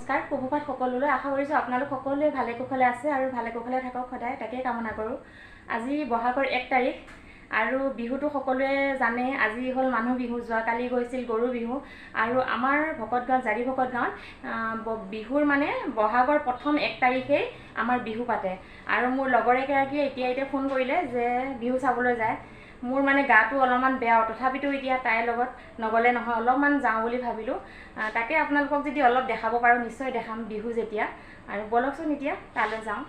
নমস্কাৰ শুভপাত সকলোলৈ আশা কৰিছোঁ আপোনালোক সকলোৱে ভালে কুশলে আছে আৰু ভালে কুশলে থাকক সদায় তাকে কামনা কৰোঁ। আজি বহাগৰ 1 তাৰিখ আৰু বিহুটো সকলোৱে জানে। আজি হ'ল মানুহ বিহু, যোৱাকালি গৈছিল গৰু বিহু আৰু আমাৰ ভকতগাঁও জাৰি ভকতগাঁৱত বিহুৰ মানে বহাগৰ প্ৰথম 1 তাৰিখেই আমাৰ বিহু পাতে আৰু মোৰ লগৰ এগৰাকীয়ে এতিয়া ফোন কৰিলে যে বিহু চাবলৈ যায়। মোৰ মানে গাটো অলপমান বেয়া, তথাপিতো এতিয়া তাইৰ লগত নগ'লে নহয়, অলপমান যাওঁ বুলি ভাবিলোঁ। তাকে আপোনালোকক যদি অলপ দেখাব পাৰোঁ নিশ্চয় দেখাম বিহু যেতিয়া, আৰু বলকচোন এতিয়া তালৈ যাওঁ।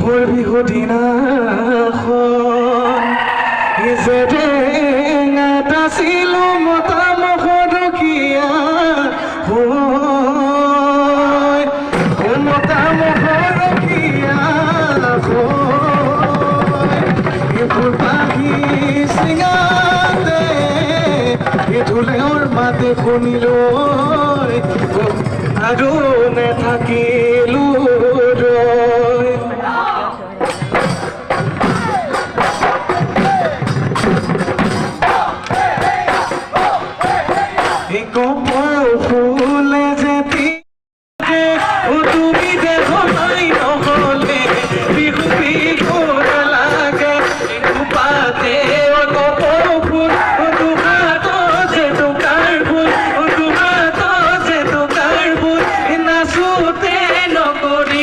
ভোৰ বিহু দিনাখন এটা ছিল মতা মহৰকীয়া মতা মহৰকীয়া ফুল পাখি চিঙাতে ঢোলেৰ মাতে শুনিলৈ আৰু নেথাকিলো ফুলে যেতি তুমি দেখো নাই নহলে বিহু বিহু লাগে পাতে ফুল দুহাত যে টুকাৰ ফুল দুহাত যে টুকাৰ ফুল নাচোতে নকৰে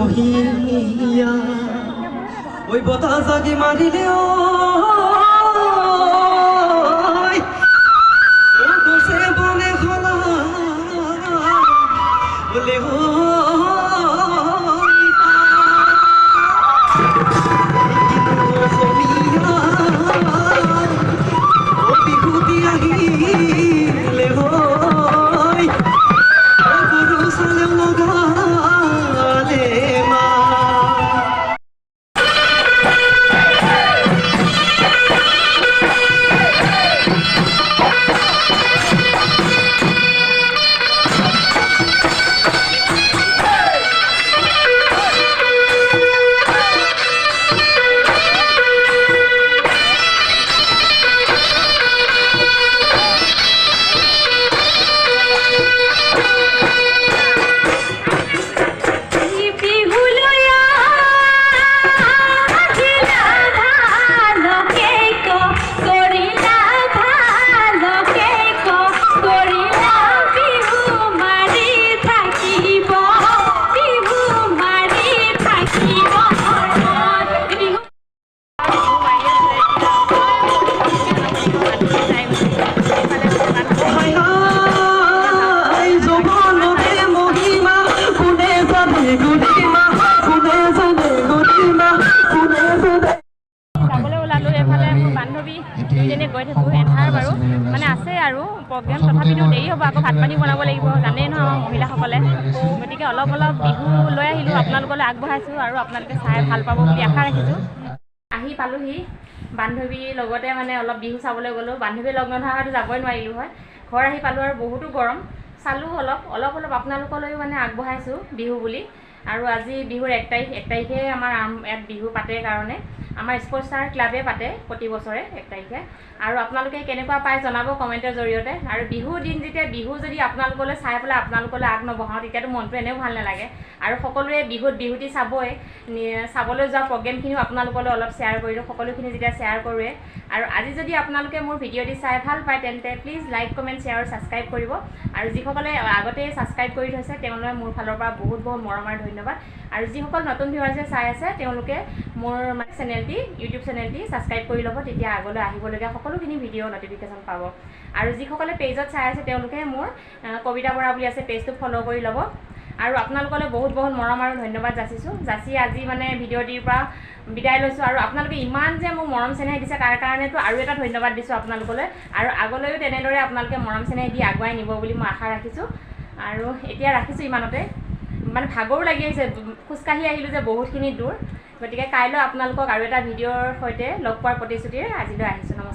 মহিয়া ওই বতাহ জাগি মাৰিলে ও বসে বনে খোলা বলে ও বিহুতি আহিলে হয় গৰু চালে লগালে মা দুইজনে গৈ থাকোঁ এন্ধাৰ বাৰু মানে আছে আৰু প্ৰগ্ৰেম তথাপিতো দেৰি হ'ব আকৌ ভাত পানী বনাব লাগিব জানেই নহয় মহিলাসকলে গতিকে অলপ বিহু লৈ আহিলোঁ আপোনালোকলৈ আগবঢ়াইছোঁ আৰু আপোনালোকে চাই ভাল পাব বুলি আশা ৰাখিছোঁ আহি পালোহি বান্ধৱীৰ লগতে মানে অলপ বিহু চাবলৈ গ'লোঁ বান্ধৱীৰ লগ নধৰা হয়তো যাবই নোৱাৰিলোঁ হয় ঘৰ আহি পালোঁ আৰু বহুতো গৰম চালোঁ অলপ আপোনালোকলৈও মানে আগবঢ়াইছোঁ বিহু বুলি আৰু আজি বিহুৰ 1 তাৰিখে আমাৰ ইয়াত বিহু পাতে কাৰণে আমাৰ স্পৰ্টছ ষ্টাৰ ক্লাবে পাতে প্ৰতি বছৰে 1 তাৰিখে আৰু আপোনালোকে কেনেকুৱা পায় জনাব কমেণ্টৰ জৰিয়তে আৰু বিহুৰ দিন যেতিয়া বিহু যদি আপোনালোকলৈ চাই পেলাই আপোনালোকলৈ আগ নবঢ়াওঁ তেতিয়াতো মনটো এনেও ভাল নালাগে আৰু সকলোৱে বিহুটি চাবই চাবলৈ যোৱা প্ৰগ্ৰেমখিনিও আপোনালোকলৈ অলপ শ্বেয়াৰ কৰিলোঁ সকলোখিনি যেতিয়া শ্বেয়াৰ কৰোঁৱে আৰু আজি যদি আপোনালোকে মোৰ ভিডিঅ'টি চাই ভাল পায় তেন্তে প্লিজ লাইক কমেণ্ট শ্বেয়াৰ আৰু ছাবস্ক্ৰাইব কৰিব আৰু যিসকলে আগতে ছাবস্ক্ৰাইব কৰি থৈছে তেওঁলোকে মোৰ ফালৰ পৰা বহুত মৰম আৰু ধন্যবাদ আৰু যিসকল নতুন ভিউৱাৰ্ছে চাই আছে তেওঁলোকে মোৰ চেনেলটি ইউটিউব চেনেলটি ছাবস্ক্ৰাইব কৰি ল'ব তেতিয়া আগলৈ আহিবলগীয়া সকলোখিনি ভিডিঅ' নটিফিকেশ্যন পাব আৰু যিসকলে পেজত চাই আছে তেওঁলোকে মোৰ কবিতা বৰা বুলি আছে পেজটো ফ'ল' কৰি ল'ব আৰু আপোনালোকলৈ বহুত মৰম আৰু ধন্যবাদ যাচি আজি মানে ভিডিঅ'টিৰ পৰা বিদায় লৈছোঁ আৰু আপোনালোকে ইমান যে মোক মৰম চেনেহ দিছে তাৰ কাৰণেতো আৰু এটা ধন্যবাদ দিছোঁ আপোনালোকলৈ আৰু আগলৈও তেনেদৰে আপোনালোকে মৰম চেনেহ দি আগুৱাই নিব বুলি মই আশা ৰাখিছোঁ আৰু এতিয়া ৰাখিছোঁ ইমানতে মানে ভাগৰো লাগি আহিছে খোজকাঢ়ি আহিলোঁ যে বহুতখিনি দূৰ গতিকে কাইলৈ আপোনালোকক আৰু এটা ভিডিঅ'ৰ সৈতে লগ পোৱাৰ প্ৰতিশ্ৰুতিৰে আজিলৈ আহিছোঁ নমস্কাৰ।